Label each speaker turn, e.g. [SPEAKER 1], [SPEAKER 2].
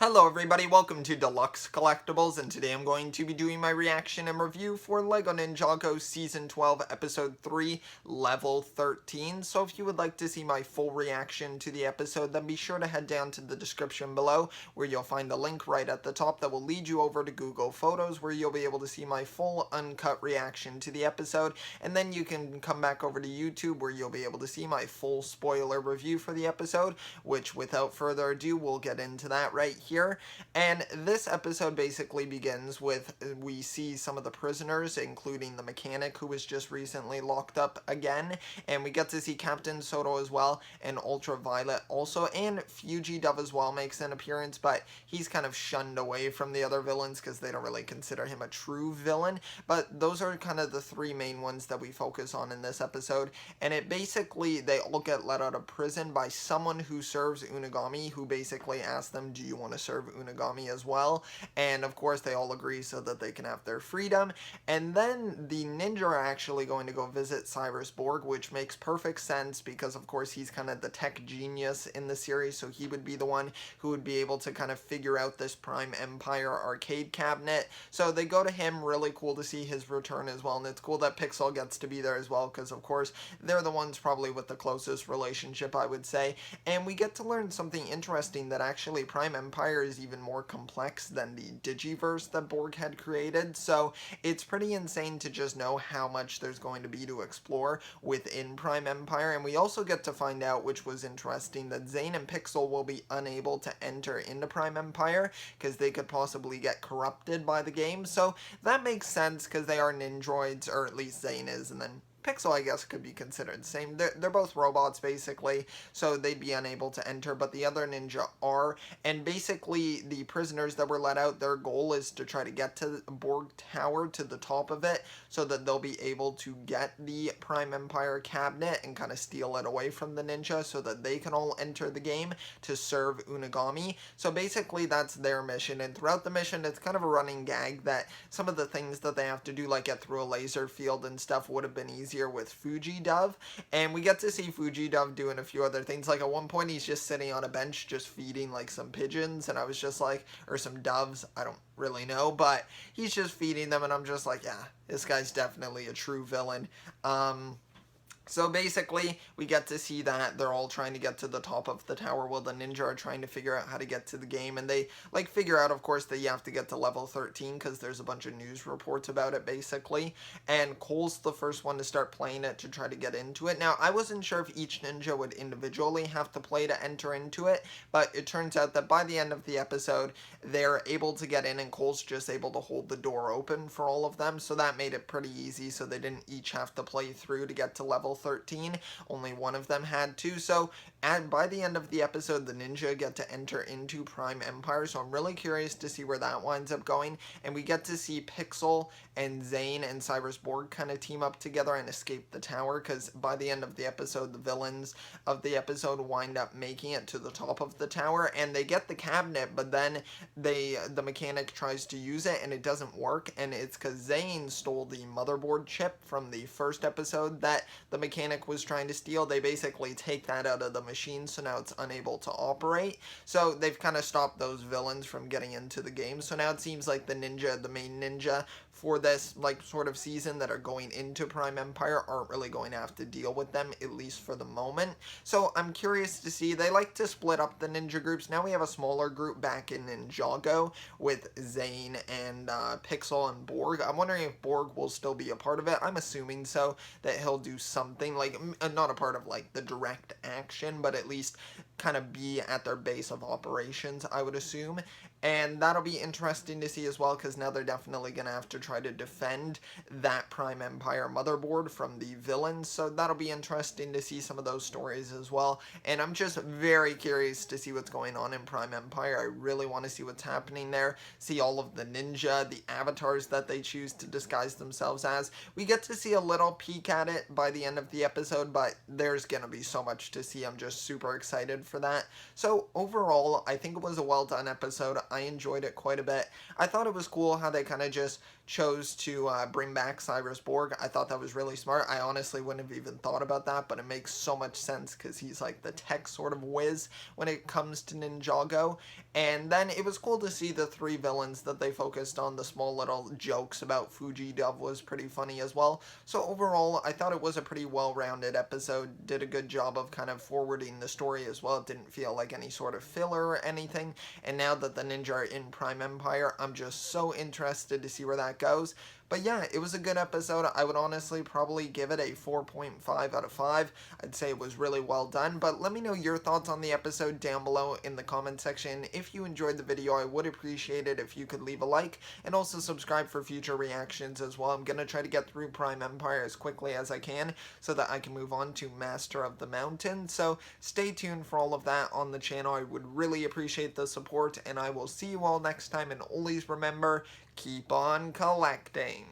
[SPEAKER 1] Hello everybody, welcome to Deluxe Collectibles, and today I'm going to be doing my reaction and review for LEGO Ninjago Season 12, Episode 3, Level 13. So if you would like to see my full reaction to the episode, then be sure to head down to the description below, where you'll find a link right at the top that will lead you over to Google Photos, where you'll be able to see my full uncut reaction to the episode, and then you can come back over to YouTube, where you'll be able to see my full spoiler review for the episode, which without further ado, we'll get into that right here. And this episode basically begins with we see some of the prisoners, including the mechanic who was just recently locked up again, and we get to see Captain Soto as well, and Ultraviolet also, and Fuji Dove as well makes an appearance, but he's kind of shunned away from the other villains because they don't really consider him a true villain. But those are kind of the three main ones that we focus on in this episode, and it basically, they all get let out of prison by someone who serves Unagami, who basically asks them, do you want to serve Unagami as well? And of course they all agree so that they can have their freedom. And then the ninja are actually going to go visit Cyrus Borg, which makes perfect sense because of course he's kind of the tech genius in the series, so he would be the one who would be able to kind of figure out this Prime Empire arcade cabinet. So they go to him, really cool to see his return as well, and it's cool that Pixel gets to be there as well because of course they're the ones probably with the closest relationship, I would say. And we get to learn something interesting, that actually Prime Empire is even more complex than the Digiverse that Borg had created, so it's pretty insane to just know how much there's going to be to explore within Prime Empire. And we also get to find out, which was interesting, that Zane and Pixel will be unable to enter into Prime Empire because they could possibly get corrupted by the game, so that makes sense because they are ninjroids, or at least Zane is, and then Pixel, I guess, could be considered the same. They're both robots, basically, so they'd be unable to enter, but the other ninja are. And basically, the prisoners that were let out, their goal is to try to get to Borg Tower, to the top of it, so that they'll be able to get the Prime Empire cabinet and kind of steal it away from the ninja so that they can all enter the game to serve Unagami. So basically, that's their mission, and throughout the mission, it's kind of a running gag that some of the things that they have to do, like get through a laser field and stuff, would have been easy with Fuji Dove. And we get to see Fuji Dove doing a few other things, like at one point he's just sitting on a bench just feeding like some pigeons, and I was just like, or some doves, I don't really know, but he's just feeding them, and I'm just like, yeah, this guy's definitely a true villain. So basically, we get to see that they're all trying to get to the top of the tower while the ninja are trying to figure out how to get to the game. And they, like, figure out, of course, that you have to get to level 13 because there's a bunch of news reports about it, basically. And Cole's the first one to start playing it to try to get into it. Now, I wasn't sure if each ninja would individually have to play to enter into it, but it turns out that by the end of the episode, they're able to get in, and Cole's just able to hold the door open for all of them. So that made it pretty easy, so they didn't each have to play through to get to level 13. Only one of them had to. So by the end of the episode, the ninja get to enter into Prime Empire, so I'm really curious to see where that winds up going. And we get to see Pixel and Zane and Cyrus Borg kind of team up together and escape the tower, because by the end of the episode, the villains of the episode wind up making it to the top of the tower, and they get the cabinet, but then the mechanic tries to use it and it doesn't work, and it's because Zane stole the motherboard chip from the first episode that the mechanic was trying to steal. They basically take that out of the machine, so now it's unable to operate. So they've kind of stopped those villains from getting into the game. So now it seems like the main ninja for this like sort of season that are going into Prime Empire aren't really going to have to deal with them, at least for the moment. So I'm curious to see. They like to split up the ninja groups. Now we have a smaller group back in Ninjago with Zane and Pixel and Borg. I'm wondering if Borg will still be a part of it. I'm assuming so, that he'll do something, like not a part of like the direct action, but at least kind of be at their base of operations, I would assume. And that'll be interesting to see as well, because now they're definitely going to have to try to defend that Prime Empire motherboard from the villains. So that'll be interesting to see some of those stories as well. And I'm just very curious to see what's going on in Prime Empire. I really want to see what's happening there. See all of the ninja, the avatars that they choose to disguise themselves as. We get to see a little peek at it by the end of the episode, but there's going to be so much to see. I'm just super excited for that. So overall, I think it was a well done episode. I enjoyed it quite a bit. I thought it was cool how they kind of just chose to bring back Cyrus Borg. I thought that was really smart. I honestly wouldn't have even thought about that, but it makes so much sense because he's like the tech sort of whiz when it comes to Ninjago. And then it was cool to see the three villains that they focused on. The small little jokes about Fuji Dove was pretty funny as well. So overall, I thought it was a pretty well-rounded episode. Did a good job of kind of forwarding the story as well. It didn't feel like any sort of filler or anything. And now that the ninja are in Prime Empire, I'm just so interested to see where that goes. But yeah, it was a good episode. I would honestly probably give it a 4.5 out of 5. I'd say it was really well done. But let me know your thoughts on the episode down below in the comment section. If you enjoyed the video, I would appreciate it if you could leave a like and also subscribe for future reactions as well. I'm going to try to get through Prime Empire as quickly as I can so that I can move on to Master of the Mountain. So stay tuned for all of that on the channel. I would really appreciate the support, and I will see you all next time. And always remember, keep on collecting.